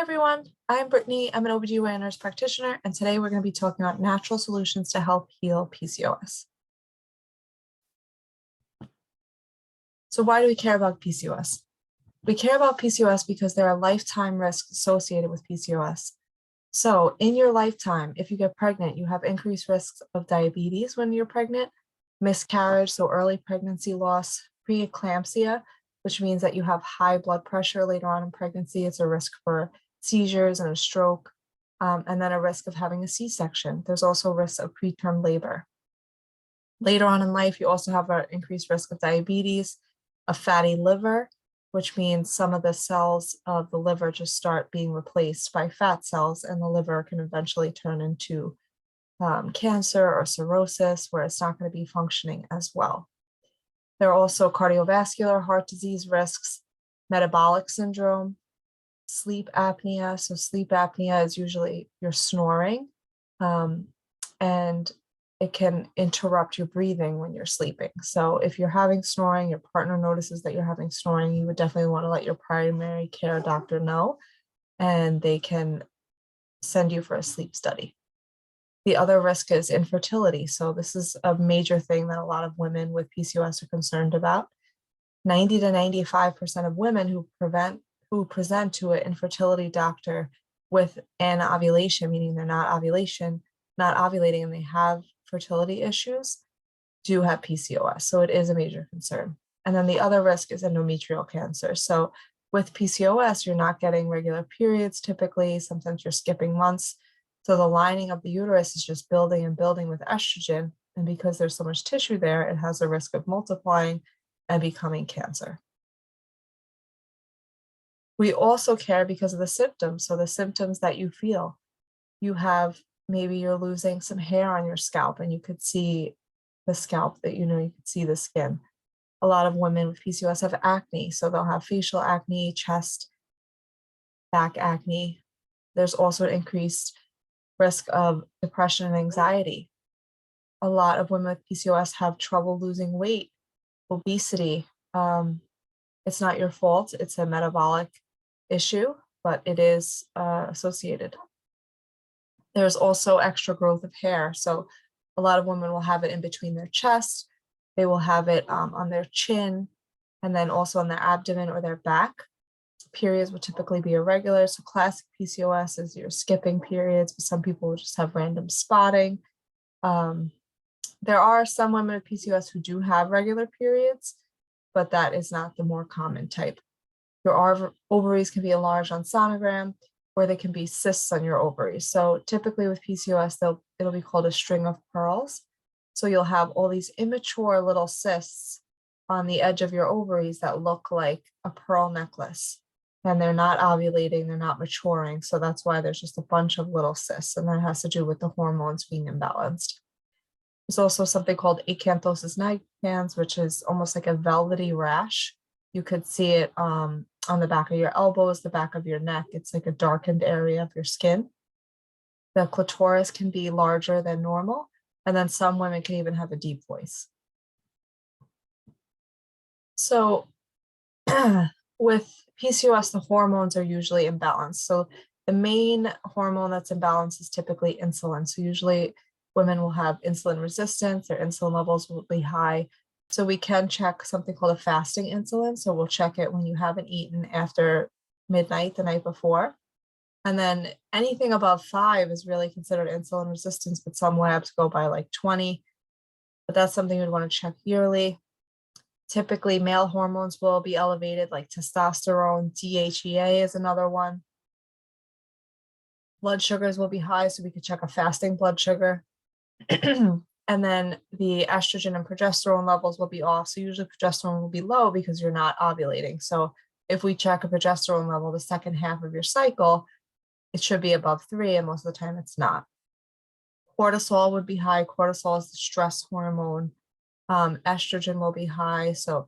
everyone, I'm Brittany. I'm an OBGYN nurse practitioner, and today we're going to be talking about natural solutions to help heal PCOS. So why do we care about PCOS? We care about PCOS because there are lifetime risks associated with PCOS. So in your lifetime, if you get pregnant, you have increased risks of diabetes when you're pregnant, miscarriage, so early pregnancy loss, preeclampsia, which means that you have high blood pressure later on in pregnancy. It's a risk for seizures and a stroke, and then a risk of having a C-section. There's also risks of preterm labor. Later on in life, you also have an increased risk of diabetes, a fatty liver, which means some of the cells of the liver just start being replaced by fat cells, and the liver can eventually turn into cancer or cirrhosis, where it's not going to be functioning as well. There are also cardiovascular, heart disease risks, metabolic syndrome, sleep apnea. So sleep apnea is usually you're snoring, and it can interrupt your breathing when you're sleeping. So if you're having snoring, your partner notices that you're having snoring, you would definitely want to let your primary care doctor know, and they can send you for a sleep study. The other risk is infertility. So this is a major thing that a lot of women with PCOS are concerned about. 90 to 95% of women who present to an infertility doctor with anovulation, meaning they're not ovulating, and they have fertility issues, do have PCOS. So it is a major concern. And then the other risk is endometrial cancer. So with PCOS, you're not getting regular periods typically. Sometimes you're skipping months. So the lining of the uterus is just building and building with estrogen. And because there's so much tissue there, it has a risk of multiplying and becoming cancer. We also care because of the symptoms. So the symptoms that you feel, maybe you're losing some hair on your scalp, and you could see the scalp, you could see the skin. A lot of women with PCOS have acne. So they'll have facial acne, chest, back acne. There's also an increased risk of depression and anxiety. A lot of women with PCOS have trouble losing weight, obesity. It's not your fault. It's a metabolic issue, but it is associated. There's also extra growth of hair. So a lot of women will have it in between their chest. They will have it on their chin, and then also on their abdomen or their back. Periods would typically be irregular. So classic PCOS is you're skipping periods, but some people will just have random spotting. There are some women with PCOS who do have regular periods, but that is not the more common type. Your ovaries can be enlarged on sonogram, or they can be cysts on your ovaries. So typically with PCOS, it'll be called a string of pearls. So you'll have all these immature little cysts on the edge of your ovaries that look like a pearl necklace. And they're not ovulating, they're not maturing. So that's why there's just a bunch of little cysts, and that has to do with the hormones being imbalanced. There's also something called acanthosis nigricans, which is almost like a velvety rash. You could see it on the back of your elbows, the back of your neck. It's like a darkened area of your skin. The clitoris can be larger than normal, and then some women can even have a deep voice. So with PCOS, the hormones are usually imbalanced. So the main hormone that's imbalanced is typically insulin. So usually women will have insulin resistance, their insulin levels will be high. So we can check something called a fasting insulin. So we'll check it when you haven't eaten after midnight the night before. And then anything above 5 is really considered insulin resistance, but some labs go by like 20. But that's something you'd want to check yearly. Typically, male hormones will be elevated, like testosterone. DHEA is another one. Blood sugars will be high, so we could check a fasting blood sugar. And then the estrogen and progesterone levels will be off. So usually progesterone will be low because you're not ovulating. So if we check a progesterone level the second half of your cycle, it should be above 3, and most of the time it's not. Cortisol would be high. Cortisol is the stress hormone. Estrogen will be high. So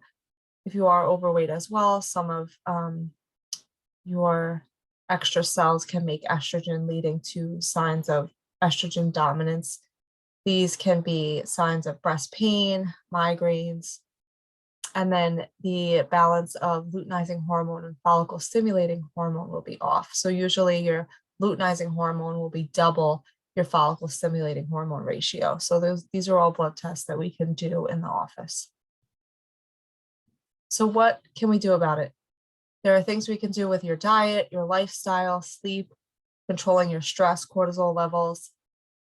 if you are overweight as well, some of your extra cells can make estrogen, leading to signs of estrogen dominance. These can be signs of breast pain, migraines, And then the balance of luteinizing hormone and follicle stimulating hormone will be off. So usually your luteinizing hormone will be double your follicle stimulating hormone ratio. So these are all blood tests that we can do in the office. So what can we do about it? There are things we can do with your diet, your lifestyle, sleep, controlling your stress, cortisol levels,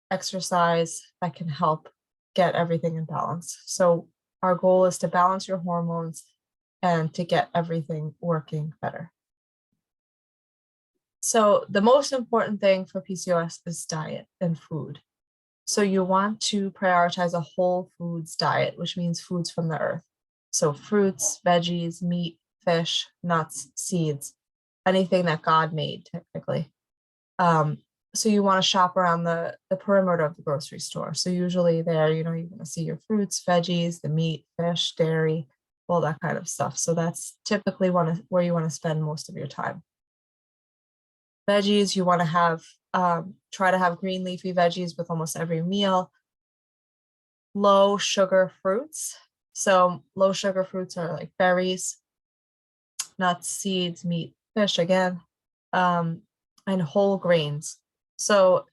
exercise that can help get everything in balance. So our goal is to balance your hormones and to get everything working better. So the most important thing for PCOS is diet and food. So you want to prioritize a whole foods diet, which means foods from the earth. So fruits, veggies, meat, fish, nuts, seeds, anything that God made technically. So you want to shop around the perimeter of the grocery store. So usually there, you're going to see your fruits, veggies, the meat, fish, dairy, all that kind of stuff. So that's typically where you want to spend most of your time. Veggies, you want to have, try to have green leafy veggies with almost every meal. Low sugar fruits. So low sugar fruits are like berries, nuts, seeds, meat, fish again, and whole grains. So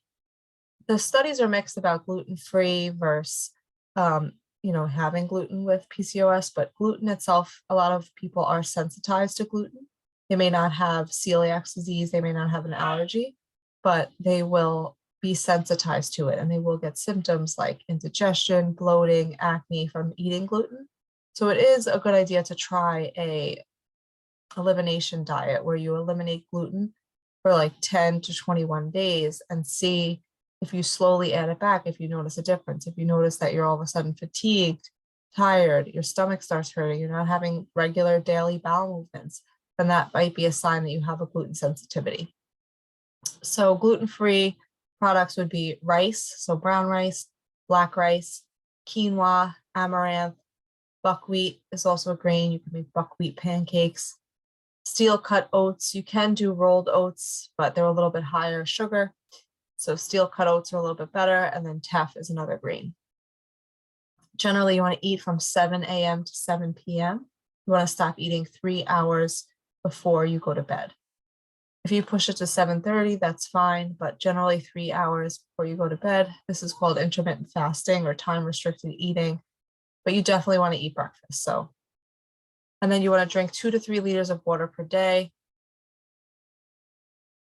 the studies are mixed about gluten-free versus, having gluten with PCOS, but gluten itself, a lot of people are sensitized to gluten. They may not have celiac disease, they may not have an allergy, but they will be sensitized to it and they will get symptoms like indigestion, bloating, acne from eating gluten. So it is a good idea to try a elimination diet where you eliminate gluten for like 10 to 21 days and see if you slowly add it back, if you notice a difference, if you notice that you're all of a sudden fatigued, tired, your stomach starts hurting, you're not having regular daily bowel movements, then that might be a sign that you have a gluten sensitivity. So gluten-free products would be rice, so brown rice, black rice, quinoa, amaranth, buckwheat is also a grain. You can make buckwheat pancakes. Steel cut oats, you can do rolled oats, but they're a little bit higher sugar. So steel cut oats are a little bit better, and then teff is another grain. Generally, you want to eat from 7 a.m. to 7 p.m. You want to stop eating 3 hours before you go to bed. If you push it to 7:30, that's fine, but generally 3 hours before you go to bed. This is called intermittent fasting or time-restricted eating, but you definitely want to eat breakfast. And then you want to drink 2 to 3 liters of water per day.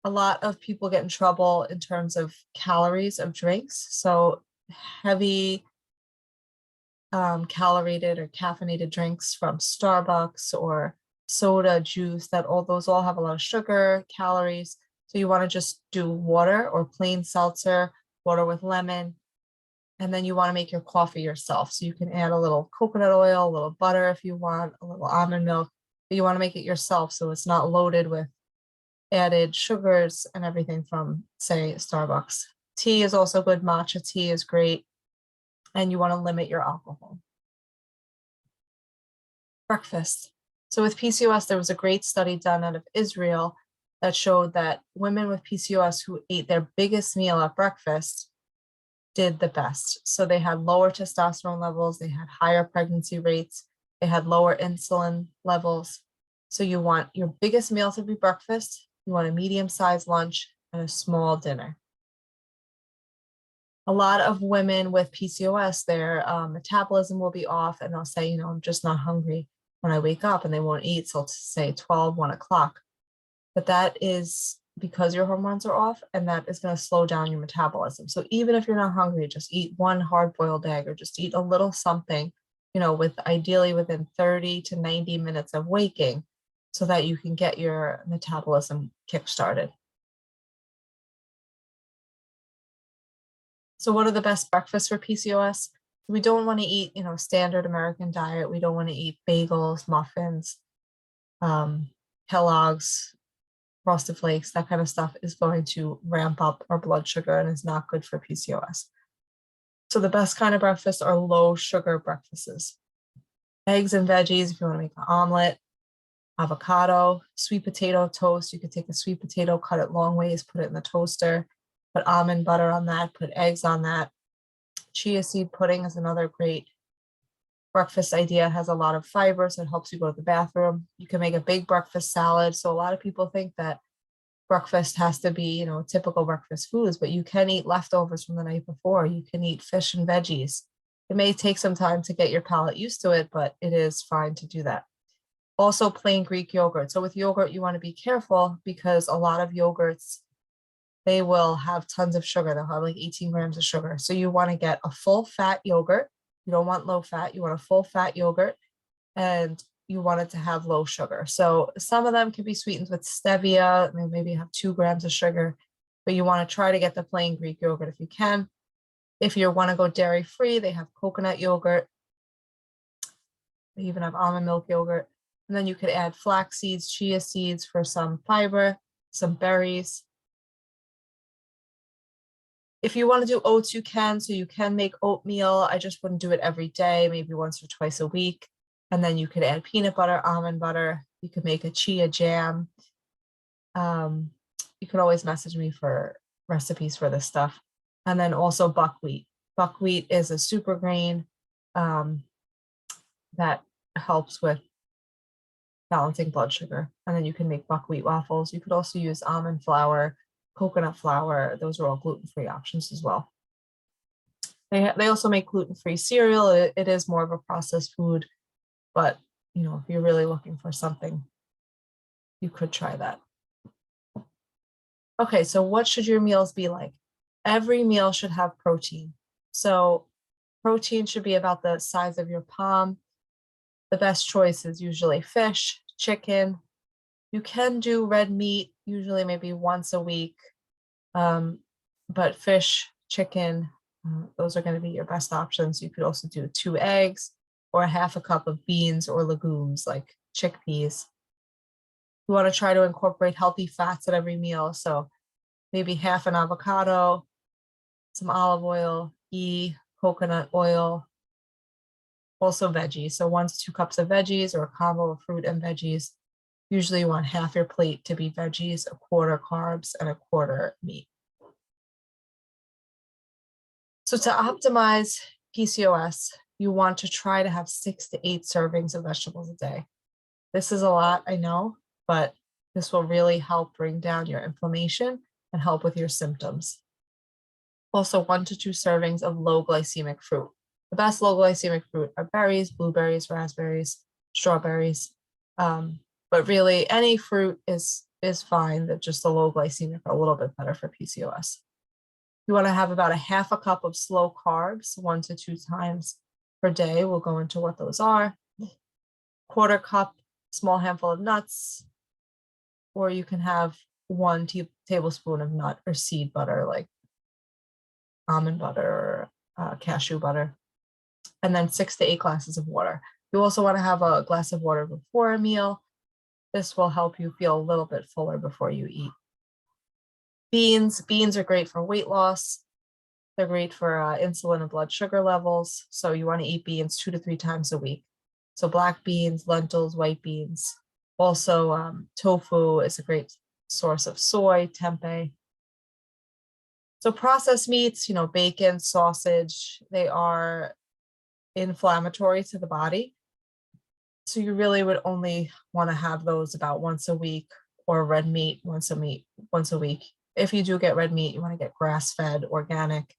A lot of people get in trouble in terms of calories of drinks. So heavy calorated or caffeinated drinks from Starbucks or soda, juice, those all have a lot of sugar, calories. So you want to just do water or plain seltzer, water with lemon. And then you want to make your coffee yourself. So you can add a little coconut oil, a little butter if you want, a little almond milk, but you want to make it yourself so it's not loaded with added sugars and everything from, say, Starbucks. Tea is also good. Matcha tea is great. And you want to limit your alcohol. Breakfast. So with PCOS, there was a great study done out of Israel that showed that women with PCOS who ate their biggest meal at breakfast did the best. So they had lower testosterone levels, they had higher pregnancy rates, they had lower insulin levels. So you want your biggest meal to be breakfast, you want a medium-sized lunch, and a small dinner. A lot of women with PCOS, their metabolism will be off and they'll say, I'm just not hungry when I wake up, and they won't eat till say 12, 1 o'clock. But that is because your hormones are off, and that is going to slow down your metabolism. So even if you're not hungry, just eat one hard-boiled egg or just eat a little something, with ideally within 30 to 90 minutes of waking so that you can get your metabolism kick-started. So what are the best breakfasts for PCOS? We don't want to eat, standard American diet. We don't want to eat bagels, muffins, Kellogg's, Frosted Flakes. That kind of stuff is going to ramp up our blood sugar and is not good for PCOS. So the best kind of breakfasts are low sugar breakfasts. Eggs and veggies, if you want to make an omelet, avocado, sweet potato toast. You could take a sweet potato, cut it long ways, put it in the toaster, put almond butter on that, put eggs on that. Chia seed pudding is another great breakfast idea has a lot of fiber, so it helps you go to the bathroom. You can make a big breakfast salad. So a lot of people think that breakfast has to be, typical breakfast foods, but you can eat leftovers from the night before. You can eat fish and veggies. It may take some time to get your palate used to it, but it is fine to do that. Also, plain Greek yogurt. So with yogurt, you want to be careful because a lot of yogurts, they will have tons of sugar. They'll have like 18 grams of sugar. So you want to get a full fat yogurt. You don't want low fat. You want a full fat yogurt, and you want it to have low sugar. So some of them can be sweetened with stevia, maybe have 2 grams of sugar, but you want to try to get the plain Greek yogurt if you can. If you want to go dairy free, they have coconut yogurt. They even have almond milk yogurt. And then you could add flax seeds, chia seeds for some fiber, some berries. If you want to do oats, you can. So you can make oatmeal. I just wouldn't do it every day, maybe once or twice a week. And then you could add peanut butter, almond butter. You could make a chia jam. You can always message me for recipes for this stuff. And then also buckwheat. Buckwheat is a super grain that helps with balancing blood sugar. And then you can make buckwheat waffles. You could also use almond flour, coconut flour. Those are all gluten-free options as well. They also make gluten-free cereal. It is more of a processed food, but if you're really looking for something, you could try that. Okay, so what should your meals be like? Every meal should have protein. So protein should be about the size of your palm. The best choice is usually fish, chicken. You can do red meat, usually maybe once a week. But fish, chicken, those are going to be your best options. You could also do 2 eggs or half a cup of beans or legumes like chickpeas. You want to try to incorporate healthy fats at every meal. So maybe half an avocado, some olive oil, ghee, coconut oil, also veggies. So 1 to 2 cups of veggies or a combo of fruit and veggies. Usually you want half your plate to be veggies, a quarter carbs, and a quarter meat. So to optimize PCOS, you want to try to have 6 to 8 servings of vegetables a day. This is a lot, I know, but this will really help bring down your inflammation and help with your symptoms. Also 1 to 2 servings of low glycemic fruit. The best low glycemic fruit are berries, blueberries, raspberries, strawberries. But really any fruit is fine, that just the low glycemic are a little bit better for PCOS. You want to have about a half a cup of slow carbs 1 to 2 times per day. We'll go into what those are. Quarter cup, small handful of nuts, or you can have 1 tablespoon of nut or seed butter, like almond butter or cashew butter, and then 6 to 8 glasses of water. You also want to have a glass of water before a meal. This will help you feel a little bit fuller before you eat. Beans are great for weight loss. They're great for insulin and blood sugar levels. So you want to eat beans 2 to 3 times a week. So black beans, lentils, white beans. Also, tofu is a great source of soy, tempeh. So processed meats, bacon, sausage, they are inflammatory to the body. So you really would only want to have those about once a week, or red meat once a week. If you do get red meat, you want to get grass-fed, organic.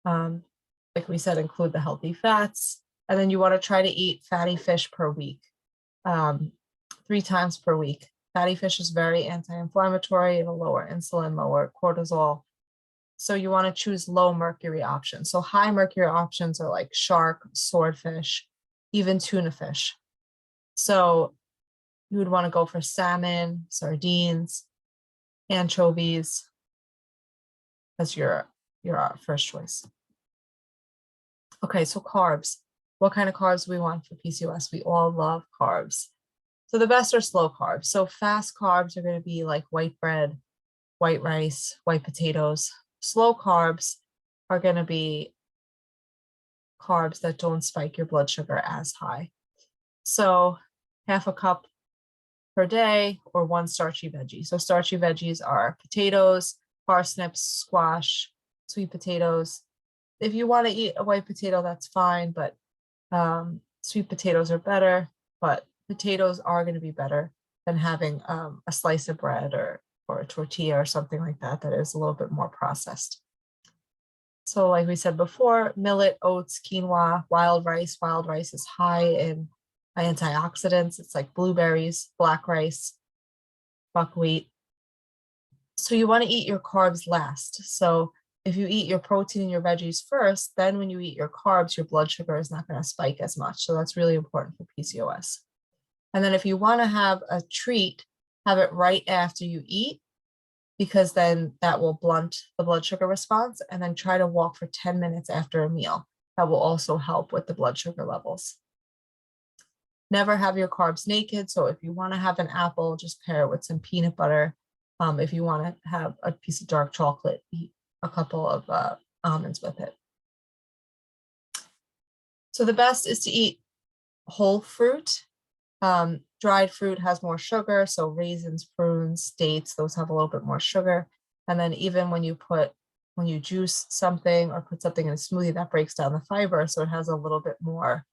Like we said, include the healthy fats. And then you want to try to eat fatty fish per week, 3 times per week. Fatty fish is very anti-inflammatory. It'll lower insulin, lower cortisol. So you want to choose low mercury options. So high mercury options are like shark, swordfish, even tuna fish. So you would want to go for salmon, sardines, anchovies as your first choice. Okay, so carbs. What kind of carbs do we want for PCOS? We all love carbs. So the best are slow carbs. So fast carbs are going to be like white bread, white rice, white potatoes. Slow carbs are going to be carbs that don't spike your blood sugar as high. So half a cup per day, or 1 starchy veggie. So starchy veggies are potatoes, parsnips, squash, sweet potatoes. If you want to eat a white potato, that's fine, but Sweet potatoes are better, but potatoes are going to be better than having a slice of bread or a tortilla or something like that that is a little bit more processed. So like we said before, millet, oats, quinoa, wild rice. Wild rice is high in antioxidants. It's like blueberries, black rice, buckwheat. So you want to eat your carbs last. So if you eat your protein and your veggies first, then when you eat your carbs, your blood sugar is not going to spike as much. So that's really important for PCOS. And then if you want to have a treat, have it right after you eat, because then that will blunt the blood sugar response. And then try to walk for 10 minutes after a meal. That will also help with the blood sugar levels. Never have your carbs naked. So if you want to have an apple, just pair it with some peanut butter. If you want to have a piece of dark chocolate, eat a couple of almonds with it. So the best is to eat whole fruit. Dried fruit has more sugar, so raisins, prunes, dates, those have a little bit more sugar. And then even when you juice something or put something in a smoothie, that breaks down the fiber, so it has a little bit more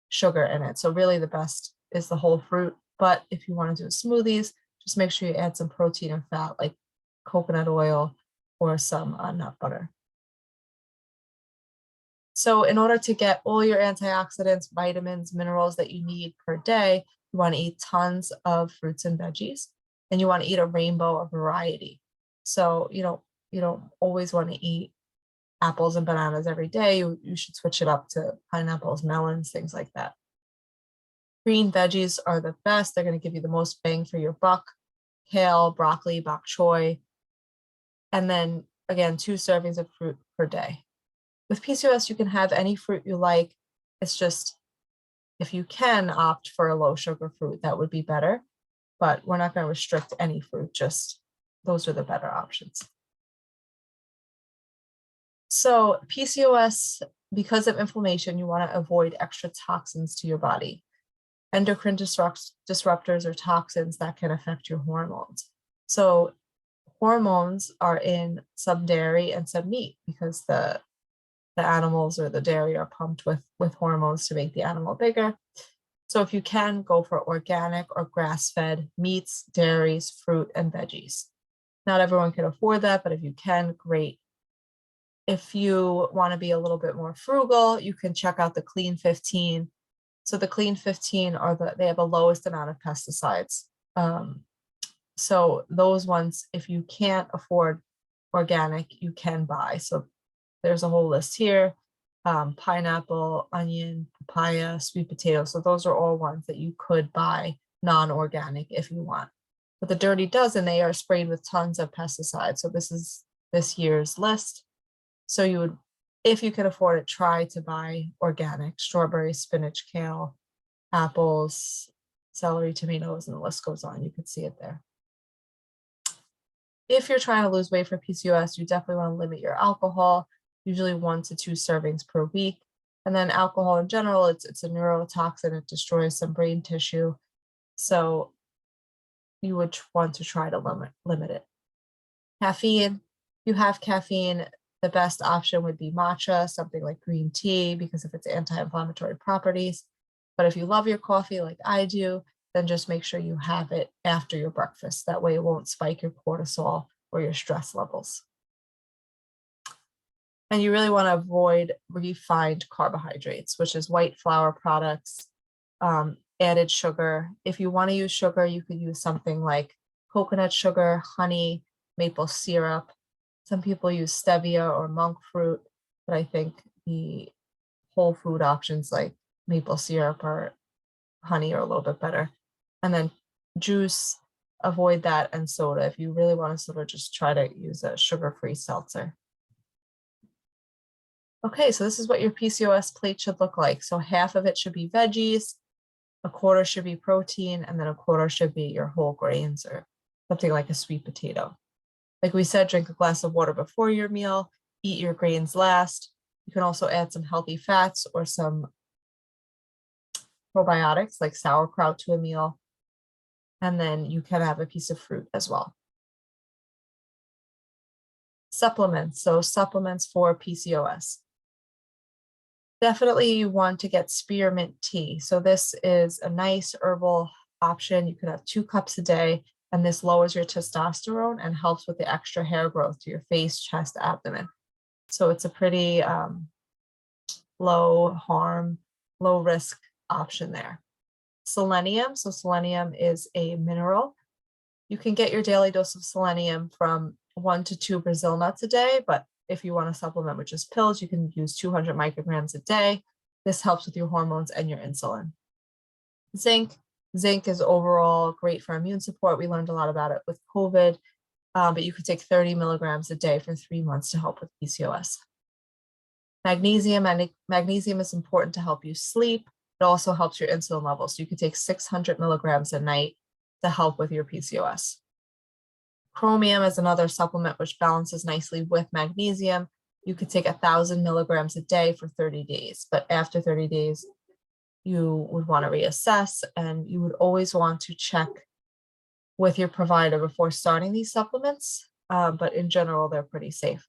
sugar in it. So really the best is the whole fruit. But if you want to do smoothies, just make sure you add some protein or fat like coconut oil or some nut butter. So in order to get all your antioxidants, vitamins, minerals that you need per day, you want to eat tons of fruits and veggies, and you want to eat a rainbow of variety. So you don't always want to eat apples and bananas every day. You should switch it up to pineapples, melons, things like that. Green veggies are the best. They're going to give you the most bang for your buck. Kale, broccoli, bok choy, and then again, 2 servings of fruit per day. With PCOS, you can have any fruit you like. It's just, if you can opt for a low sugar fruit, that would be better. But we're not going to restrict any fruit, just those are the better options. So PCOS, because of inflammation, you want to avoid extra toxins to your body. Endocrine disruptors or toxins that can affect your hormones. So hormones are in some dairy and some meat because the animals or the dairy are pumped with hormones to make the animal bigger. So if you can, go for organic or grass-fed meats, dairies, fruit, and veggies. Not everyone can afford that, but if you can, great. If you want to be a little bit more frugal, you can check out the Clean 15. So the Clean 15 they have the lowest amount of pesticides. So those ones, if you can't afford organic, you can buy. So there's a whole list here. Pineapple, onion, papaya, sweet potato. So those are all ones that you could buy non-organic if you want. But the Dirty Dozen, they are sprayed with tons of pesticides. So this is this year's list. So you would, if you can afford it, try to buy organic: strawberries, spinach, kale, apples, celery, tomatoes, and the list goes on. You can see it there. If you're trying to lose weight for PCOS, you definitely want to limit your alcohol, usually 1 to 2 servings per week. And then alcohol in general, it's a neurotoxin. It destroys some brain tissue. So you would want to try to limit it. Caffeine, you have caffeine. The best option would be matcha, something like green tea, because of its anti-inflammatory properties. But if you love your coffee like I do, then just make sure you have it after your breakfast. That way it won't spike your cortisol or your stress levels. And you really want to avoid refined carbohydrates, which is white flour products, added sugar. If you want to use sugar, you could use something like coconut sugar, honey, maple syrup. Some people use stevia or monk fruit, but I think the whole food options like maple syrup or honey are a little bit better. And then juice, avoid that, and soda. If you really want to soda, just try to use a sugar-free seltzer. Okay, so this is what your PCOS plate should look like. So half of it should be veggies, a quarter should be protein, and then a quarter should be your whole grains or something like a sweet potato. Like we said, drink a glass of water before your meal, eat your grains last. You can also add some healthy fats or some probiotics like sauerkraut to a meal. And then you can have a piece of fruit as well. Supplements, so supplements for PCOS. Definitely you want to get spearmint tea. So this is a nice herbal option. You could have 2 cups a day, and this lowers your testosterone and helps with the extra hair growth to your face, chest, abdomen. So it's a pretty low harm, low risk option there. Selenium. So selenium is a mineral. You can get your daily dose of selenium from 1 to 2 Brazil nuts a day, but if you want to supplement with just pills, you can use 200 micrograms a day. This helps with your hormones and your insulin. Zinc. Zinc is overall great for immune support. We learned a lot about it with COVID, but you could take 30 milligrams a day for 3 months to help with PCOS. Magnesium, and magnesium is important to help you sleep. It also helps your insulin levels. So you could take 600 milligrams a night to help with your PCOS. Chromium is another supplement which balances nicely with magnesium. You could take 1,000 milligrams a day for 30 days, but after 30 days, you would want to reassess, and you would always want to check with your provider before starting these supplements, but in general, they're pretty safe.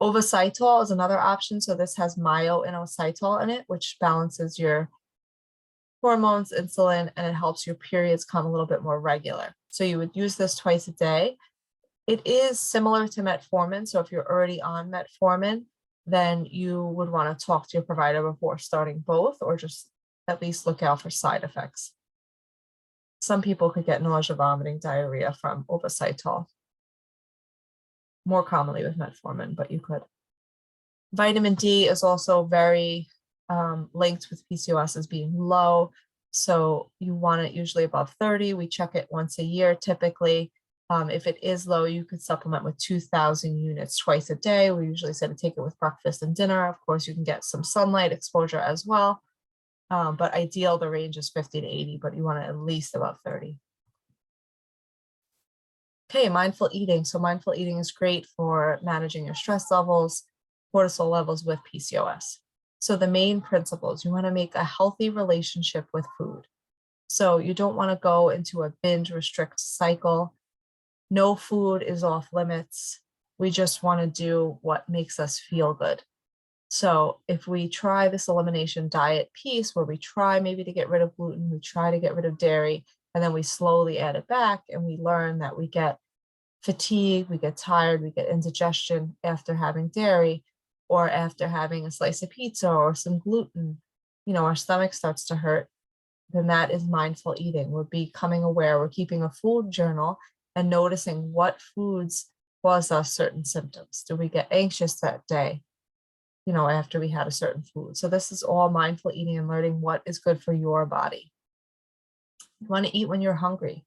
Ovocitol is another option. So this has myo-inositol in it, which balances your hormones, insulin, and it helps your periods come a little bit more regular. So you would use this twice a day. It is similar to metformin. So if you're already on metformin, then you would want to talk to your provider before starting both, or just at least look out for side effects. Some people could get nausea, vomiting, diarrhea from ovocitol. More commonly with metformin, but you could. Vitamin D is also very linked with PCOS as being low. So you want it usually above 30. We check it once a year typically. If it is low, you could supplement with 2,000 units twice a day. We usually say to take it with breakfast and dinner. Of course, you can get some sunlight exposure as well. But ideal, the range is 50 to 80, but you want it at least above 30. Okay, mindful eating. So mindful eating is great for managing your stress levels, cortisol levels with PCOS. So the main principles, you want to make a healthy relationship with food. So you don't want to go into a binge restrict cycle. No food is off limits. We just want to do what makes us feel good. So if we try this elimination diet piece where we try maybe to get rid of gluten, we try to get rid of dairy, and then we slowly add it back, and we learn that we get fatigue, we get tired, we get indigestion after having dairy or after having a slice of pizza or some gluten, our stomach starts to hurt, then that is mindful eating. We're becoming aware, we're keeping a food journal and noticing what foods cause us certain symptoms. Do we get anxious that day, after we had a certain food? So this is all mindful eating and learning what is good for your body. You want to eat when you're hungry.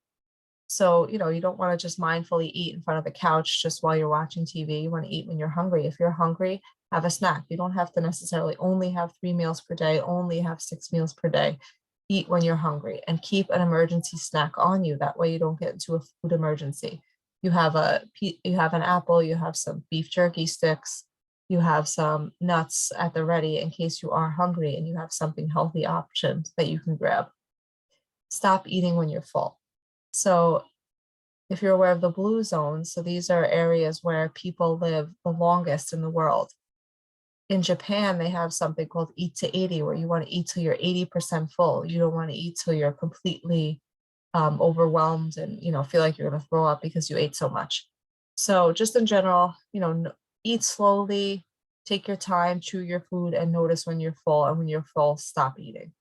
So, you don't want to just mindfully eat in front of the couch just while you're watching TV. You want to eat when you're hungry. If you're hungry, have a snack. You don't have to necessarily only have 3 meals per day, only have 6 meals per day. Eat when you're hungry and keep an emergency snack on you. That way you don't get into a food emergency. You have an apple, you have some beef jerky sticks, you have some nuts at the ready in case you are hungry, and you have something healthy options that you can grab. Stop eating when you're full. So if you're aware of the blue zones, so these are areas where people live the longest in the world. In Japan, they have something called eat to 80, where you want to eat till you're 80% full. You don't want to eat till you're completely overwhelmed and, feel like you're going to throw up because you ate so much. So just in general, eat slowly, take your time, chew your food, and notice when you're full. And when you're full, stop eating.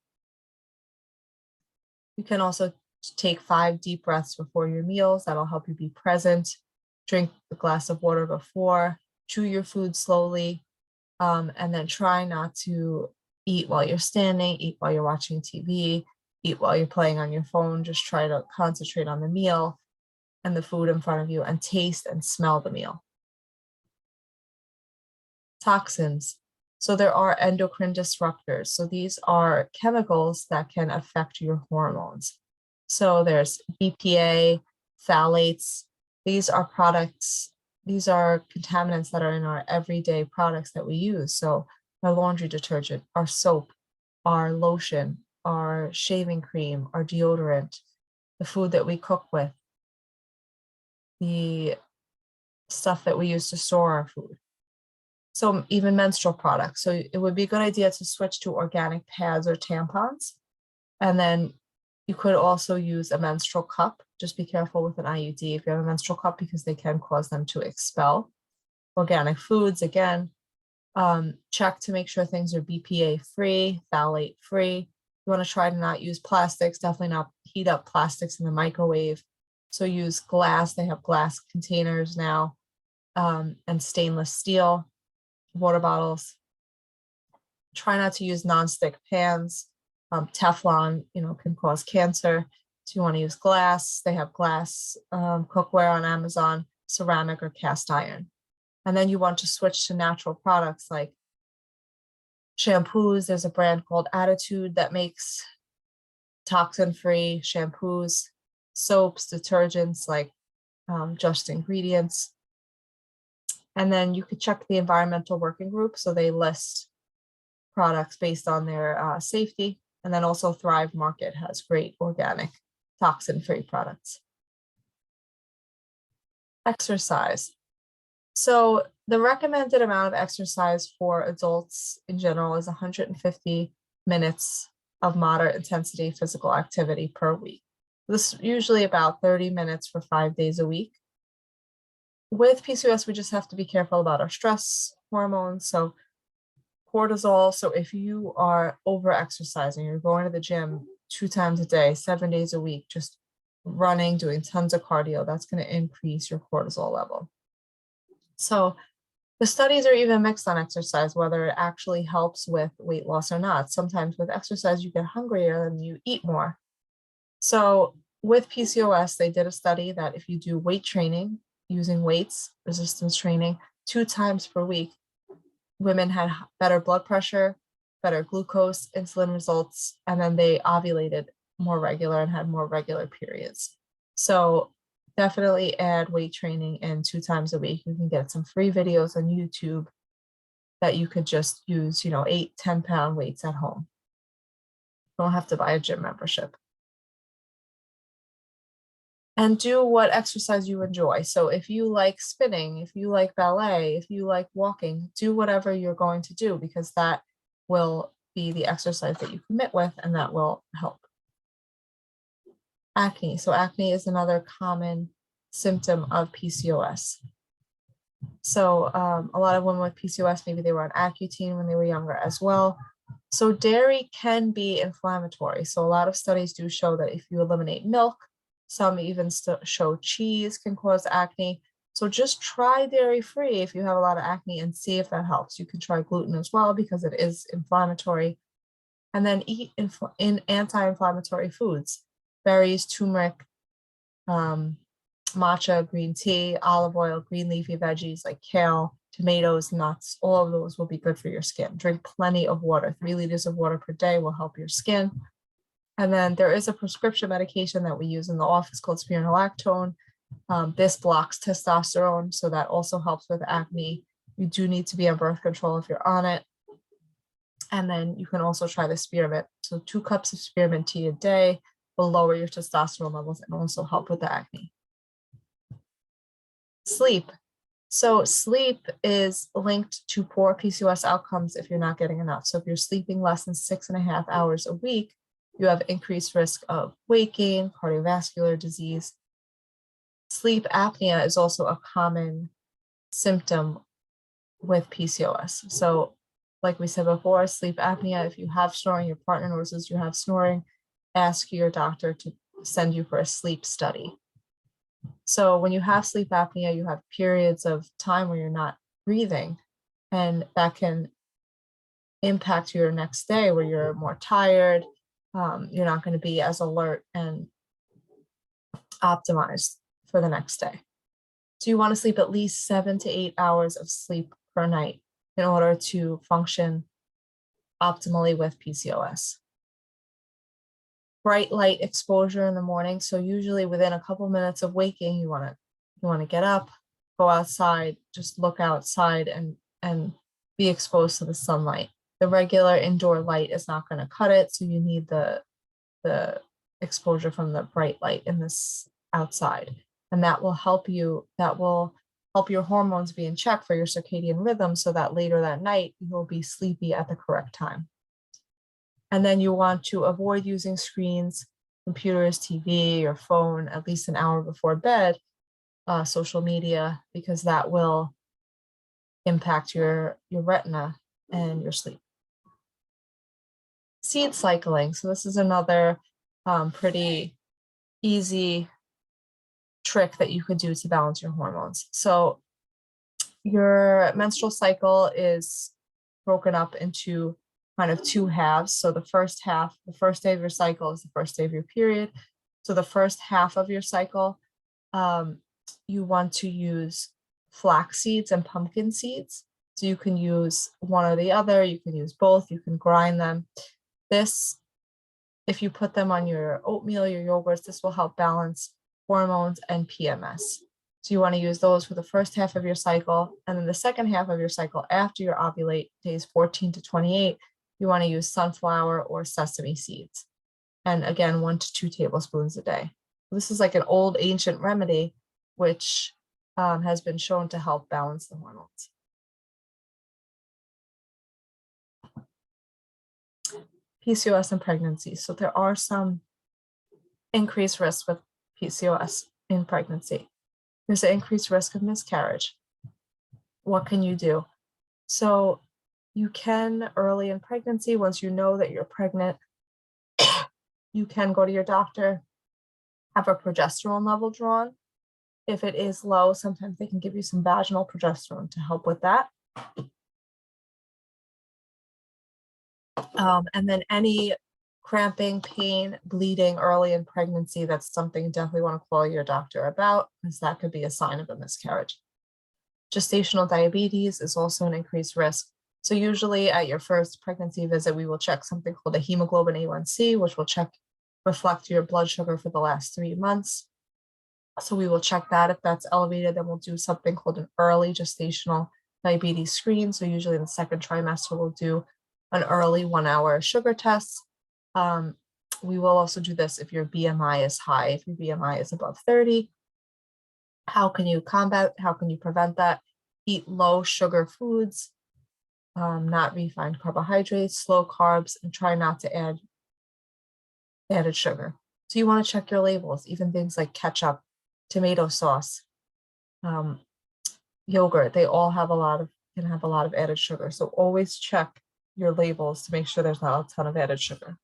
You can also take 5 deep breaths before your meals. That'll help you be present. Drink a glass of water before. Chew your food slowly. And then try not to eat while you're standing, eat while you're watching TV, eat while you're playing on your phone. Just try to concentrate on the meal and the food in front of you, and taste and smell the meal. Toxins. So there are endocrine disruptors. So these are chemicals that can affect your hormones. So there's BPA, phthalates. These are contaminants that are in our everyday products that we use. So our laundry detergent, our soap, our lotion, our shaving cream, our deodorant, the food that we cook with, the stuff that we use to store our food. So even menstrual products. So it would be a good idea to switch to organic pads or tampons. And then you could also use a menstrual cup. Just be careful with an IUD if you have a menstrual cup, because they can cause them to expel. Organic foods, again, check to make sure things are BPA free, phthalate free. You want to try to not use plastics, definitely not heat up plastics in the microwave. So use glass. They have glass containers now, and stainless steel water bottles. Try not to use nonstick pans. Teflon, can cause cancer. So you want to use glass. They have glass cookware on Amazon, ceramic or cast iron. And then you want to switch to natural products like shampoos. There's a brand called Attitude that makes toxin-free shampoos, soaps, detergents like Just Ingredients. And then you could check the environmental working group. So they list products based on their safety. And then also Thrive Market has great organic toxin-free products. Exercise. So the recommended amount of exercise for adults in general is 150 minutes of moderate intensity physical activity per week. This is usually about 30 minutes for 5 days a week. With PCOS, we just have to be careful about our stress hormones. So cortisol. So if you are over exercising, you're going to the gym 2 times a day, 7 days a week, just running, doing tons of cardio, that's going to increase your cortisol level. So the studies are even mixed on exercise, whether it actually helps with weight loss or not. Sometimes with exercise, you get hungrier and you eat more. So with PCOS, they did a study that if you do weight training, using weights, resistance training, 2 times per week, women had better blood pressure, better glucose, insulin results, and then they ovulated more regular and had more regular periods. So definitely add weight training in 2 times a week. You can get some free videos on YouTube that you could just use, 8, 10-pound weights at home. You don't have to buy a gym membership. And do what exercise you enjoy. So if you like spinning, if you like ballet, if you like walking, do whatever you're going to do, because that will be the exercise that you commit with, and that will help. Acne. So acne is another common symptom of PCOS. So a lot of women with PCOS, maybe they were on Accutane when they were younger as well. So dairy can be inflammatory. So a lot of studies do show that if you eliminate milk, some even show cheese can cause acne. So just try dairy-free if you have a lot of acne and see if that helps. You can try gluten as well because it is inflammatory. And then eat in anti-inflammatory foods, berries, turmeric, matcha, green tea, olive oil, green leafy veggies like kale, tomatoes, nuts. All of those will be good for your skin. Drink plenty of water. 3 liters of water per day will help your skin. And then there is a prescription medication that we use in the office called spironolactone. This blocks testosterone, so that also helps with acne. You do need to be on birth control if you're on it. And then you can also try the spearmint. So 2 cups of spearmint tea a day will lower your testosterone levels and also help with the acne. Sleep. So sleep is linked to poor PCOS outcomes if you're not getting enough. So if you're sleeping less than 6.5 hours a week, you have increased risk of weight gain, cardiovascular disease. Sleep apnea is also a common symptom with PCOS. So like we said before, sleep apnea, if you have snoring, your partner notices you have snoring, ask your doctor to send you for a sleep study. So when you have sleep apnea, you have periods of time where you're not breathing, and that can impact your next day where you're more tired. You're not going to be as alert and optimized for the next day. So you want to sleep at least 7 to 8 hours of sleep per night in order to function optimally with PCOS. Bright light exposure in the morning. So usually within a couple minutes of waking, you want to get up, go outside, just look outside and be exposed to the sunlight. The regular indoor light is not going to cut it, so you need the exposure from the bright light in this outside, and that will help you. That will help your hormones be in check for your circadian rhythm so that later that night you'll be sleepy at the correct time. And then you want to avoid using screens, computers, TV, or phone at least an hour before bed, social media, because that will impact your retina and your sleep. Seed cycling. So this is another pretty easy trick that you could do to balance your hormones. So your menstrual cycle is broken up into kind of two halves. So the first half, the first day of your cycle is the first day of your period. So the first half of your cycle, you want to use flax seeds and pumpkin seeds. So you can use one or the other, you can use both, you can grind them. This, if you put them on your oatmeal, your yogurts, this will help balance hormones and PMS. So you want to use those for the first half of your cycle. And then the second half of your cycle after your ovulate, days 14 to 28, you want to use sunflower or sesame seeds. And again, 1 to 2 tablespoons a day. This is like an old ancient remedy, which has been shown to help balance the hormones. PCOS and pregnancy. So there are some increased risks with PCOS in pregnancy. There's an increased risk of miscarriage. What can you do? So you can, early in pregnancy, once you know that you're pregnant, you can go to your doctor, have a progesterone level drawn. If it is low, sometimes they can give you some vaginal progesterone to help with that. And then any cramping, pain, bleeding early in pregnancy, that's something you definitely want to call your doctor about, because that could be a sign of a miscarriage. Gestational diabetes is also an increased risk. So usually at your first pregnancy visit, we will check something called a hemoglobin A1C, which will reflect your blood sugar for the last 3 months. So we will check that. If that's elevated, then we'll do something called an early gestational diabetes screen. So usually in the second trimester, we'll do an early 1-hour sugar test. We will also do this if your BMI is high. If your BMI is above 30, how can you prevent that? Eat low sugar foods, not refined carbohydrates, slow carbs, and try not to add added sugar. So you want to check your labels, even things like ketchup, tomato sauce, yogurt, they all can have a lot of added sugar. So always check your labels to make sure there's not a ton of added sugar.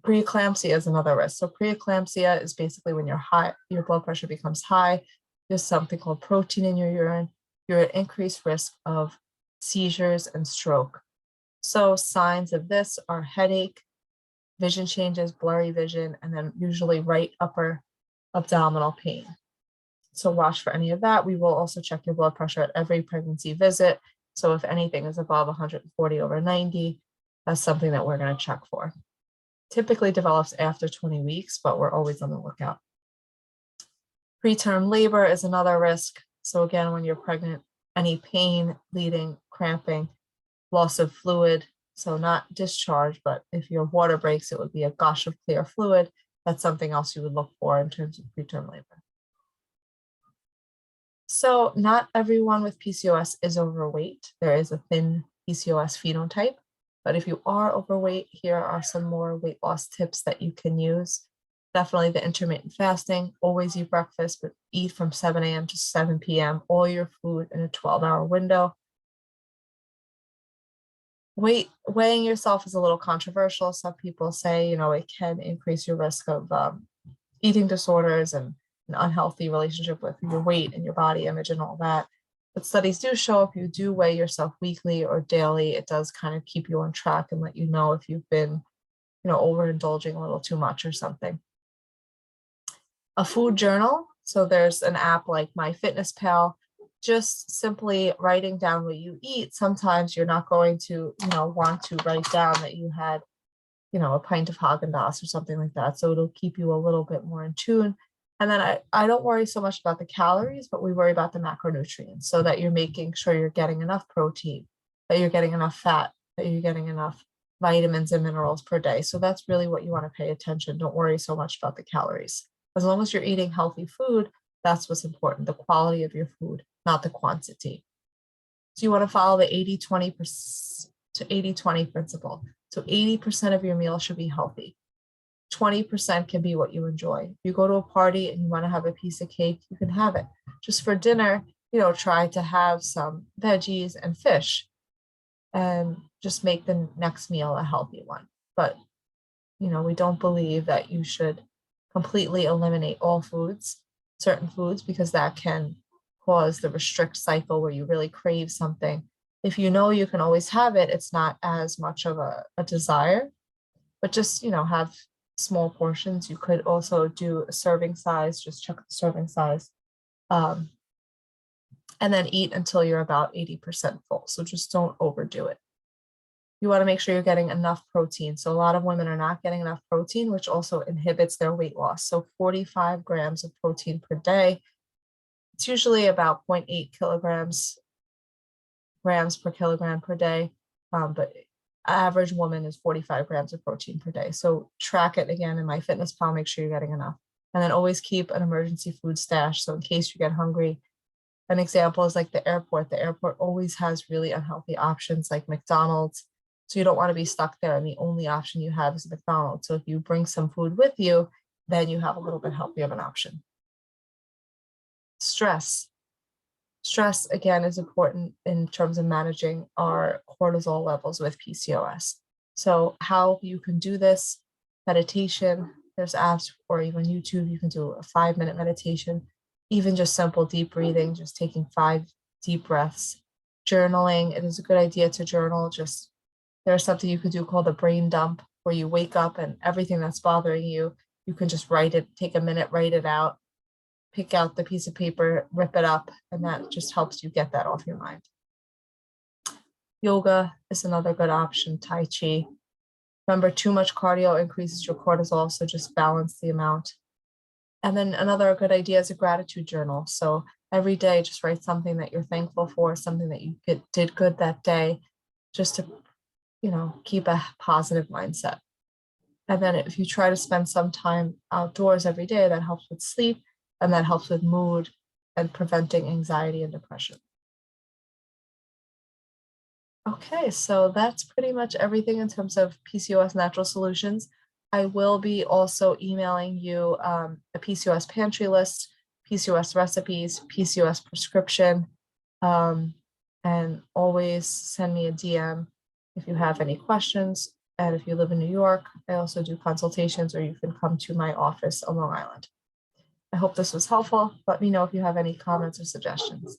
Preeclampsia is another risk. So preeclampsia is basically when your blood pressure becomes high, there's something called protein in your urine, you're at increased risk of seizures and stroke. So signs of this are headache, vision changes, blurry vision, and then usually right upper abdominal pain. So watch for any of that. We will also check your blood pressure at every pregnancy visit. So if anything is above 140/90, that's something that we're going to check for. Typically develops after 20 weeks, but we're always on the lookout. Preterm labor is another risk. So again, when you're pregnant, any pain, bleeding, cramping, loss of fluid, so not discharge, but if your water breaks, it would be a gush of clear fluid. That's something else you would look for in terms of preterm labor. So not everyone with PCOS is overweight. There is a thin PCOS phenotype, but if you are overweight, here are some more weight loss tips that you can use. Definitely the intermittent fasting, always eat breakfast, but eat from 7 a.m. to 7 p.m., all your food in a 12-hour window. Weighing yourself is a little controversial. Some people say, it can increase your risk of eating disorders and an unhealthy relationship with your weight and your body image and all that. But studies do show if you do weigh yourself weekly or daily, it does kind of keep you on track and let you know if you've been, overindulging a little too much or something. A food journal. So there's an app like MyFitnessPal, just simply writing down what you eat. Sometimes you're not going to, want to write down that you had, a pint of Haagen-Dazs or something like that. So it'll keep you a little bit more in tune. And then I don't worry so much about the calories, but we worry about the macronutrients so that you're making sure you're getting enough protein, that you're getting enough fat, that you're getting enough vitamins and minerals per day. So that's really what you want to pay attention. Don't worry so much about the calories. As long as you're eating healthy food, That's what's important, the quality of your food, not the quantity. So you want to follow the 80-20 to 80-20 principle. So 80% of your meal should be healthy. 20% can be what you enjoy. If you go to a party and you want to have a piece of cake, you can have it. Just for dinner, try to have some veggies and fish and just make the next meal a healthy one. But, we don't believe that you should completely eliminate all foods, certain foods, because that can cause the restrict cycle where you really crave something. If you know you can always have it, it's not as much of a desire, but just, have small portions. You could also do a serving size, just check the serving size, and then eat until you're about 80% full. So just don't overdo it. You want to make sure you're getting enough protein. So a lot of women are not getting enough protein, which also inhibits their weight loss. So 45 grams of protein per day. It's usually about 0.8 grams per kilogram per day, but average woman is 45 grams of protein per day. So track it again in MyFitnessPal, make sure you're getting enough. And then always keep an emergency food stash. So in case you get hungry, an example is like the airport. The airport always has really unhealthy options like McDonald's. So you don't want to be stuck there and the only option you have is McDonald's. So if you bring some food with you, then you have a little bit healthier of an option. Stress. Stress, again, is important in terms of managing our cortisol levels with PCOS. So how you can do this, meditation, there's apps, or even YouTube, you can do a 5-minute meditation, even just simple deep breathing, just taking 5 deep breaths. Journaling, it is a good idea to journal. Just there's something you could do called a brain dump, where you wake up and everything that's bothering you, you can just write it, take a minute, write it out, pick out the piece of paper, rip it up, and that just helps you get that off your mind. Yoga is another good option, Tai Chi. Remember, too much cardio increases your cortisol, so just balance the amount. And then another good idea is a gratitude journal. So every day, just write something that you're thankful for, something that you did good that day, just to, keep a positive mindset. And then if you try to spend some time outdoors every day, that helps with sleep, and that helps with mood and preventing anxiety and depression. Okay, so that's pretty much everything in terms of PCOS natural solutions. I will be also emailing you a PCOS pantry list, PCOS recipes, PCOS prescription, and always send me a DM if you have any questions. And if you live in New York, I also do consultations, or you can come to my office on Long Island. I hope this was helpful. Let me know if you have any comments or suggestions.